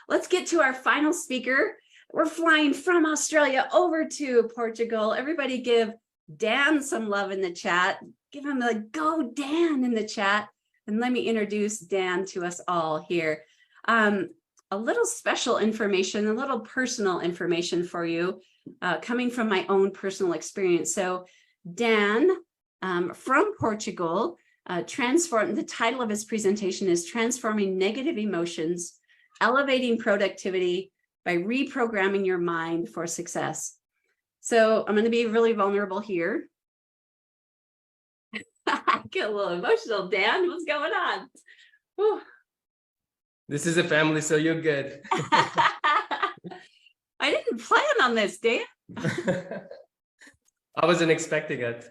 Let's get to our final speaker. We're flying from Australia over to Portugal. Everybody give Dan some love in the chat. Give him a go Dan in the chat. And let me introduce Dan to us all here. A little special information, a little personal information for you, coming from my own personal experience. So Dan from Portugal, the title of his presentation is Transforming Negative Emotions, Elevating Productivity by Reprogramming Your Mind for Success. So I'm going to be really vulnerable here. I get a little emotional, Dan. What's going on? Whew. This is a family, so you're good. I didn't plan on this, Dan. I wasn't expecting it.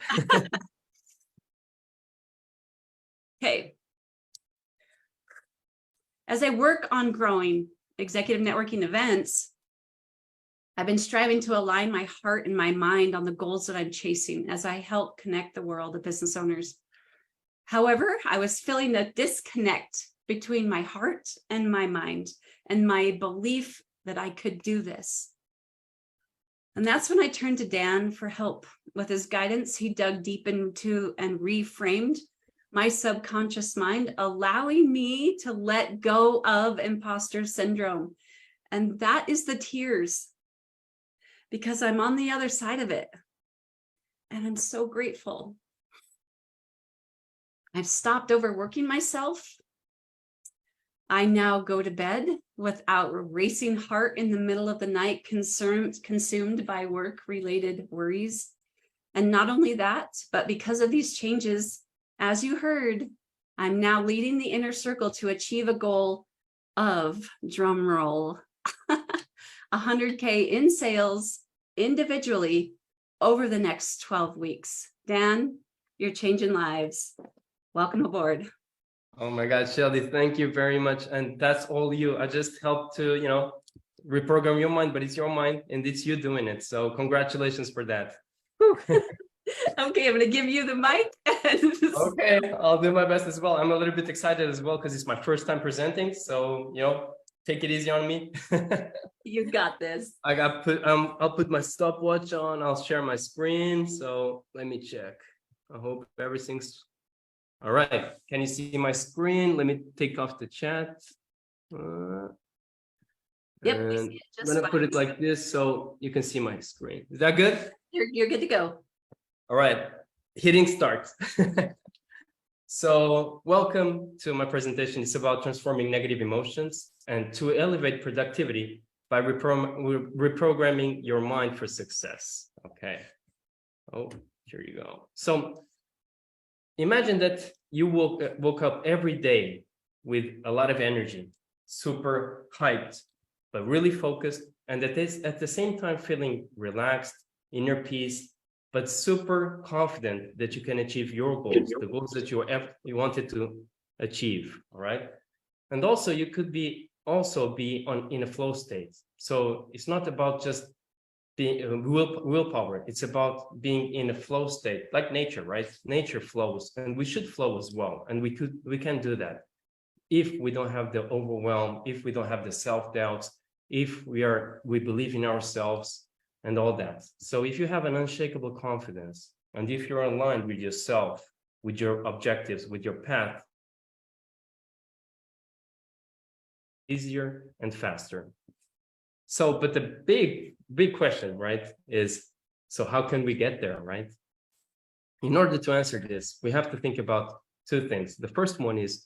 Okay. As I work on growing executive networking events, I've been striving to align my heart and my mind on the goals that I'm chasing as I help connect the world of business owners. However, I was feeling a disconnect between my heart and my mind and my belief that I could do this. And that's when I turned to Dan for help. With his guidance, he dug deep into and reframed my subconscious mind, allowing me to let go of imposter syndrome. And that is the tears, because I'm on the other side of it. And I'm so grateful. I've stopped overworking myself. I now go to bed without a racing heart in the middle of the night, consumed by work-related worries. And not only that, but because of these changes, as you heard, I'm now leading the inner circle to achieve a goal of, drum roll, 100K in sales individually over the next 12 weeks. Dan, you're changing lives. Welcome aboard. Oh my God, Shelly, thank you very much. And that's all you. I just helped to, reprogram your mind, but it's your mind and it's you doing it. So congratulations for that. Okay, I'm going to give you the mic. Okay, I'll do my best as well. I'm a little bit excited as well because it's my first time presenting. So, take it easy on me. You got this. I'll put my stopwatch on. I'll share my screen. So let me check. I hope everything's all right. Can you see my screen? Let me take off the chat. Yep, and I see it just I'm gonna fine. put it like this so you can see my screen. Is that good? You're good to go. All right, hitting start. So welcome to my presentation. It's about transforming negative emotions and to elevate productivity by reprogramming your mind for success. Okay. Oh, here you go. So imagine that you woke up every day with a lot of energy, super hyped, but really focused, and that is at the same time feeling relaxed, inner peace, but super confident that you can achieve your goals, the goals that you wanted to achieve. All right. And also you could be in a flow state. So it's not about just being willpower. It's about being in a flow state, like nature, right? Nature flows, and we should flow as well. And we can do that if we don't have the overwhelm, if we don't have the self-doubts, if we believe in ourselves and all that. So if you have an unshakable confidence, and if you're aligned with yourself, with your objectives, with your path, easier and faster. So, but the big question, right, is, so how can we get there, right? In order to answer this, we have to think about two things. The first one is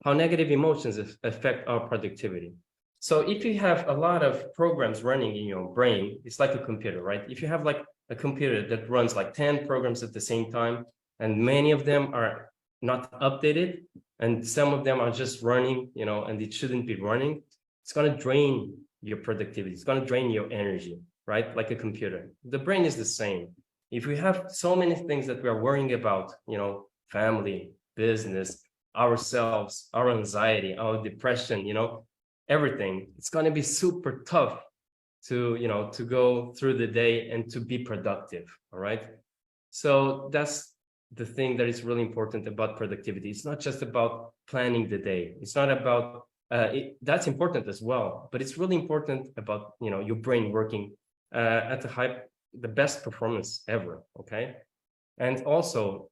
how negative emotions affect our productivity. So if you have a lot of programs running in your brain, it's like a computer, right? If you have like a computer that runs like 10 programs at the same time, and many of them are not updated, and some of them are just running, and it shouldn't be running, it's going to drain your productivity. It's going to drain your energy, right? Like a computer. The brain is the same. If we have so many things that we are worrying about, family, business, ourselves, our anxiety, our depression, everything, it's going to be super tough to go through the day and to be productive. All right. So that's the thing that is really important about productivity. It's not just about planning the day. It's not about that's important as well, but it's really important about, your brain working at the best performance ever. Okay. And also,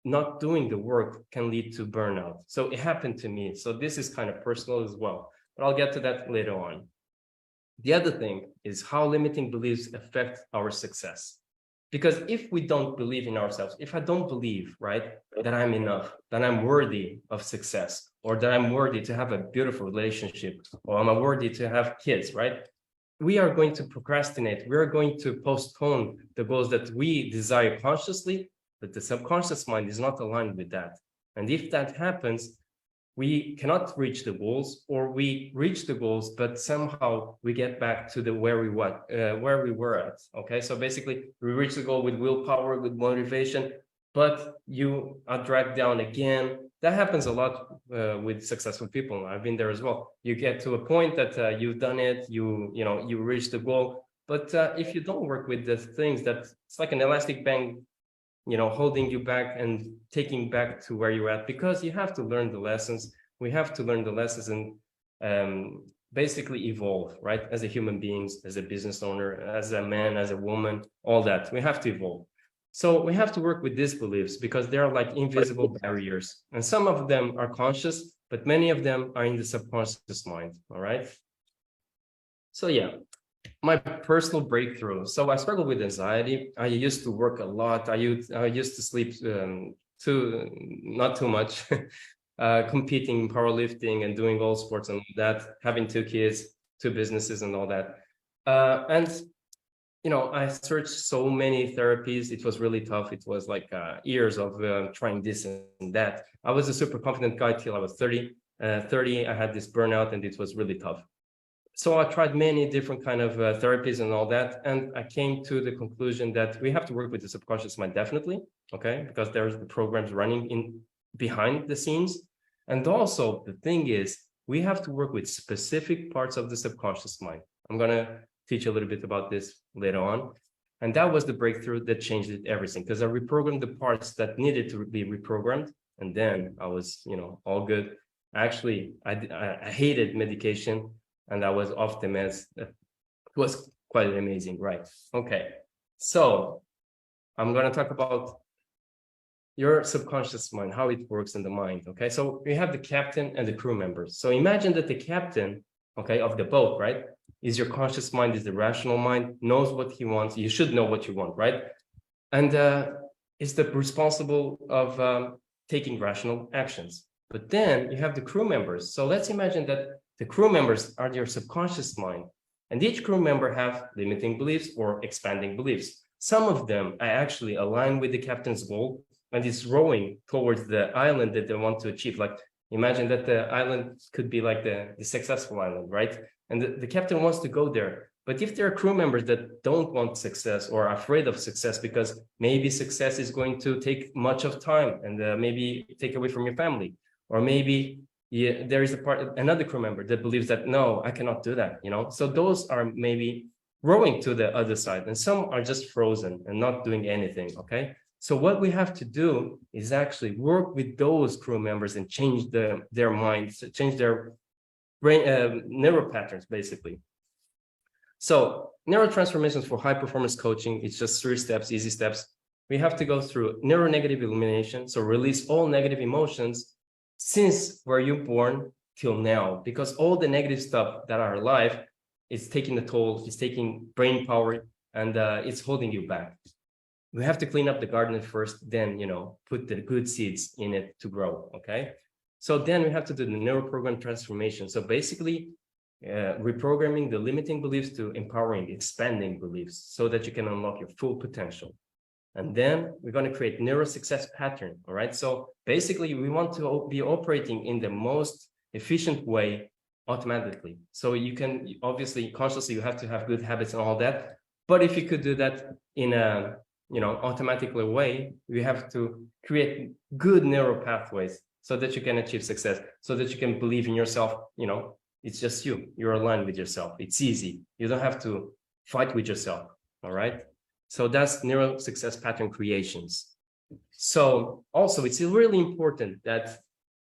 not doing the work can lead to burnout. So it happened to me. So this is kind of personal as well, but I'll get to that later on. The other thing is how limiting beliefs affect our success. Because if we don't believe in ourselves, if I don't believe, right, that I'm enough, that I'm worthy of success, or that I'm worthy to have a beautiful relationship, or I'm worthy to have kids, right? We are going to procrastinate. We are going to postpone the goals that we desire consciously, but the subconscious mind is not aligned with that. And if that happens, we cannot reach the goals, or we reach the goals, but somehow we get back to where we were at. Okay, so basically we reach the goal with willpower, with motivation, but you are dragged down again. That happens a lot with successful people. I've been there as well. You get to a point that you've done it, you reach the goal, but if you don't work with the things, that it's like an elastic band, holding you back and taking back to where you're at, because you have to learn the lessons. We have to learn the lessons and basically evolve, right? As a human beings, as a business owner, as a man, as a woman, all that. We have to evolve. So we have to work with these beliefs because they are like invisible barriers. And some of them are conscious, but many of them are in the subconscious mind, all right? So yeah, my personal breakthrough. So I struggled with anxiety. I used to work a lot. I used to sleep not too much, competing in powerlifting and doing all sports and that, having 2 kids, 2 businesses and all that. And I searched so many therapies. It was really tough. It was like years of trying this and that. I was a super confident guy till I was 30. 30, I had this burnout and it was really tough. So I tried many different kind of therapies and all that. And I came to the conclusion that we have to work with the subconscious mind, definitely. Okay. Because there's the programs running in behind the scenes. And also the thing is, we have to work with specific parts of the subconscious mind. I'm going to teach a little bit about this later on. And that was the breakthrough that changed everything, because I reprogrammed the parts that needed to be reprogrammed. And then I was, all good. Actually, I hated medication. And I was off the meds. It was quite amazing, right? Okay, so I'm going to talk about your subconscious mind, how it works in the mind. Okay, so we have the captain and the crew members. So imagine that the captain, okay, of the boat, right, is your conscious mind, is the rational mind, knows what he wants. You should know what you want, right? And is the responsible of taking rational actions. But then you have the crew members. So let's imagine that the crew members are your subconscious mind, and each crew member have limiting beliefs or expanding beliefs. Some of them are actually aligned with the captain's goal and is rowing towards the island that they want to achieve. Like imagine that the island could be like the successful island, right? And the captain wants to go there. But if there are crew members that don't want success or are afraid of success because maybe success is going to take much of time and maybe take away from your family, or maybe there is another crew member that believes that, no, I cannot do that, So those are maybe rowing to the other side, and some are just frozen and not doing anything, okay? So what we have to do is actually work with those crew members and change their minds, change their brain neural patterns, basically. So Neuro Transformations for high performance coaching, it's just 3 steps, easy steps. We have to go through neuronegative elimination, so release all negative emotions since were you born till now, because all the negative stuff that are alive is taking a toll, it's taking brain power, and it's holding you back. We have to clean up the garden first, then, put the good seeds in it to grow, okay? So then we have to do the neuroprogram transformation. So basically, reprogramming the limiting beliefs to empowering, expanding beliefs so that you can unlock your full potential. And then we're going to create neuro success pattern. All right. So basically, we want to be operating in the most efficient way automatically. So you can obviously consciously, you have to have good habits and all that. But if you could do that in a automatic way, we have to create good neural pathways so that you can achieve success, so that you can believe in yourself. It's just you're aligned with yourself. It's easy. You don't have to fight with yourself. All right. So that's neuro success pattern creations. So also it's really important that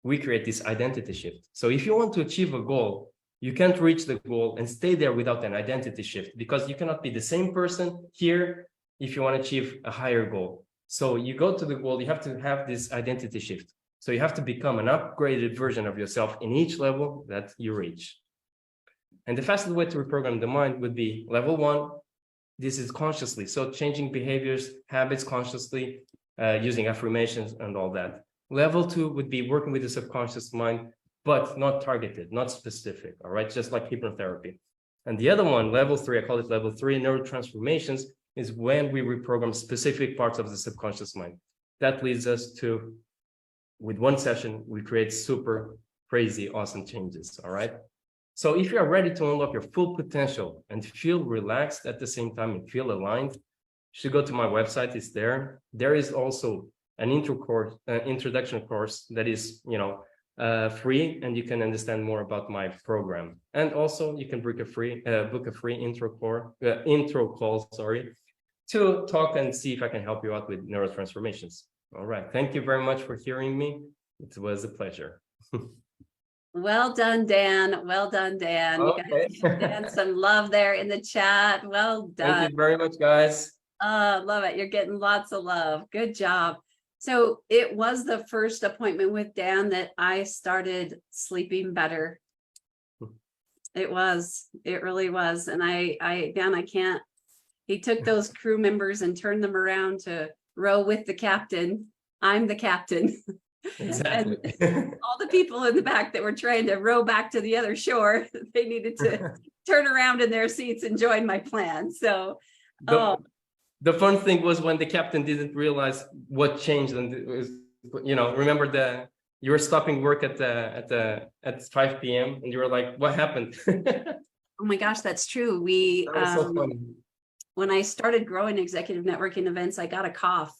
we create this identity shift. So if you want to achieve a goal, you can't reach the goal and stay there without an identity shift, because you cannot be the same person here if you want to achieve a higher goal. So you go to the goal, you have to have this identity shift. So you have to become an upgraded version of yourself in each level that you reach. And the fastest way to reprogram the mind would be level 1. This is consciously. So changing behaviors, habits consciously, using affirmations and all that. Level 2 would be working with the subconscious mind, but not targeted, not specific, all right? Just like hypnotherapy. And the other one, level 3, I call it level 3, Neuro Transformations, is when we reprogram specific parts of the subconscious mind. That leads us to, with one session, we create super crazy, awesome changes, all right? So if you are ready to unlock your full potential and feel relaxed at the same time and feel aligned, you should go to my website. It's there. There is also an introduction course that is, free, and you can understand more about my program. And also you can book a free intro call, to talk and see if I can help you out with neurotransformations. All right. Thank you very much for hearing me. It was a pleasure. Well done, Dan. Well done, Dan. Okay. You guys give Dan some love there in the chat. Well done. Thank you very much, guys. Love it. You're getting lots of love. Good job. So it was the first appointment with Dan that I started sleeping better. It really was. And Dan, I can't, he took those crew members and turned them around to row with the captain. I'm the captain. Exactly. And all the people in the back that were trying to row back to the other shore, they needed to turn around in their seats and join my plan. So, the fun thing was when the captain didn't realize what changed, and it was, remember you were stopping work at 5 p.m. and you were like, "What happened?" Oh my gosh, that's true. That was so funny. When I started growing executive networking events, I got a cough.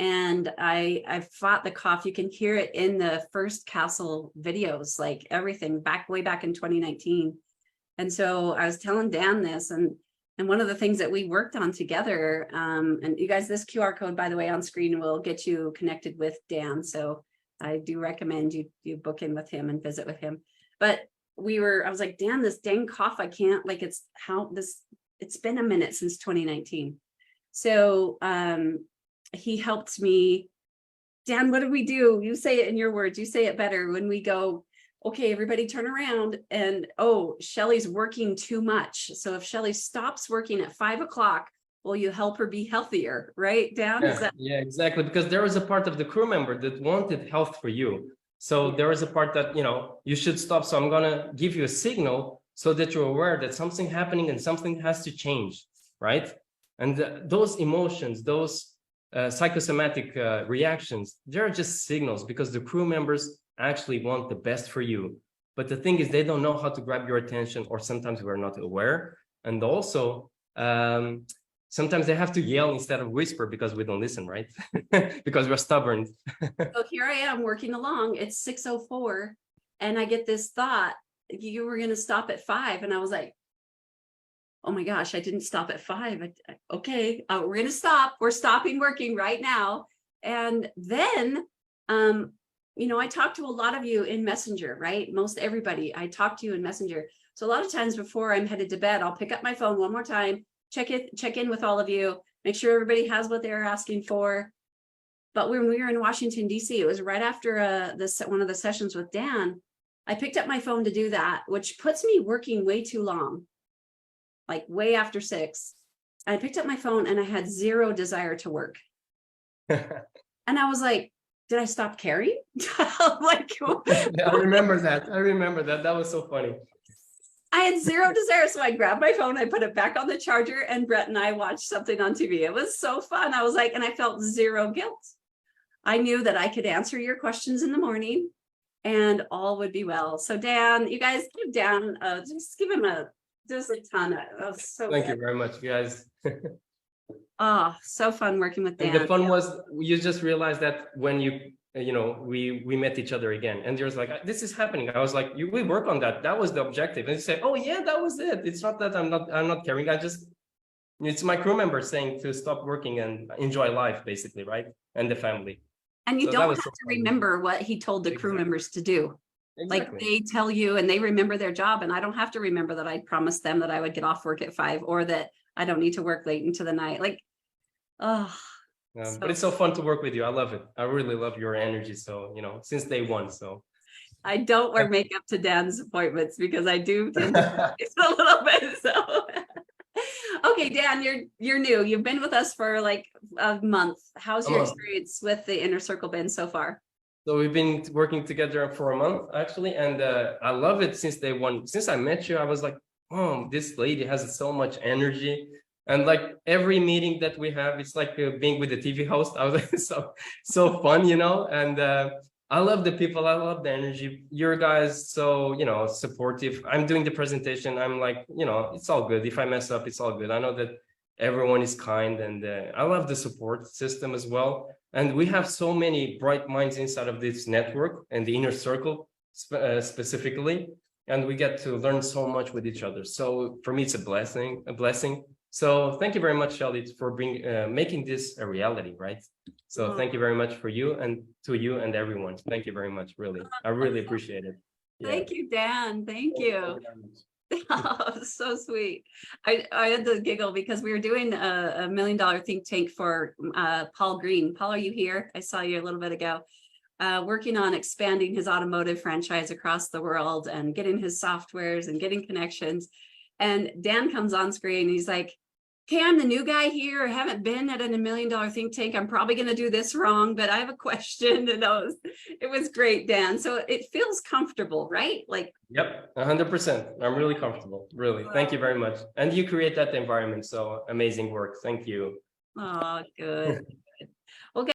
And I fought the cough. You can hear it in the first Castle videos, like everything way back in 2019. And so I was telling Dan this, and one of the things that we worked on together, and you guys, this QR code, by the way, on screen will get you connected with Dan. So I do recommend you book in with him and visit with him. But I was like, Dan, this dang cough, I can't, like, it's been a minute since 2019. So, he helped me. Dan, what did we do? You say it in your words. You say it better when we go, okay, everybody turn around, and Shelly's working too much. So if Shelly stops working at 5 o'clock, will you help her be healthier? Right, Dan? Yeah, exactly. Because there was a part of the crew member that wanted health for you. So there was a part that, you should stop. So I'm going to give you a signal so that you're aware that something's happening and something has to change, right? And those emotions, those psychosomatic reactions, they're just signals, because the crew members actually want the best for you. But the thing is, they don't know how to grab your attention, or sometimes we're not aware. And also, sometimes they have to yell instead of whisper because we don't listen, right? Because we're stubborn. So here I am working along. It's 6:04, and I get this thought, you were going to stop at 5. And I was like, oh my gosh, I didn't stop at 5. Okay, we're going to stop. We're stopping working right now. And then, I talk to a lot of you in Messenger, right? Most everybody, I talk to you in Messenger. So a lot of times before I'm headed to bed, I'll pick up my phone one more time, check in with all of you, make sure everybody has what they're asking for. But when we were in Washington, D.C., it was right after one of the sessions with Dan, I picked up my phone to do that, which puts me working way too long. Like way after 6, I picked up my phone and I had zero desire to work. And I was like, did I stop caring? Like, I remember that. That was so funny. I had zero desire. So I grabbed my phone, I put it back on the charger, and Brett and I watched something on TV. It was so fun. I was like, and I felt zero guilt. I knew that I could answer your questions in the morning and all would be well. So Dan, you guys give Dan, just give him just a ton of so thank you very much, guys. So fun working with Dan. And the fun was, you just realized that when we met each other again, and there's like, this is happening. I was like, we work on that. That was the objective. And you say, oh yeah, that was it. It's not that I'm not caring. It's my crew member saying to stop working and enjoy life, basically, right? And the family. And you So that don't was have so to fun. remember what he told the crew Exactly. members to do. Like Exactly. they tell you and they remember their job, and I don't have to remember that I promised them that I would get off work at 5 or that I don't need to work late into the night. Like, oh, But it's so fun to work with you. I love it. I really love your energy. So, you know, since day one. So I don't wear makeup to Dan's appointments because I do tend to it's a little bit. So, okay, Dan, you're new. You've been with us for like a month. How's a your month. experience with the inner circle been so far? So we've been working together for a month actually, and I love it since day one. Since I met you, I was like, oh, this lady has so much energy. And like every meeting that we have, it's like being with the TV host. I was like, so fun, you know. And I love the people. I love the energy. Your guys, so you know, supportive. I'm doing the presentation. I'm like, you know, it's all good. If I mess up, it's all good. I know that everyone is kind, and I love the support system as well. And we have so many bright minds inside of this network and the inner circle specifically, and we get to learn so much with each other. So for me, it's a blessing, So thank you very much, Shelly, for making this a reality, right? So thank you very much for you and to you and everyone. Thank you very much, really. I really appreciate it. Yeah. Thank you, Dan. Thank you. Oh, so sweet. I had to giggle because we were doing a $1 million think tank for Paul Green. Paul, are you here? I saw you a little bit ago. Working on expanding his automotive franchise across the world and getting his softwares and getting connections. And Dan comes on screen and he's like, okay, I'm the new guy here. I haven't been at a $1 million think tank. I'm probably going to do this wrong, but I have a question. And it was great, Dan. So it feels comfortable, right? Like, yep, 100%. I'm really comfortable. Really. Thank you very much. And you create that environment. So amazing work. Thank you. oh, good.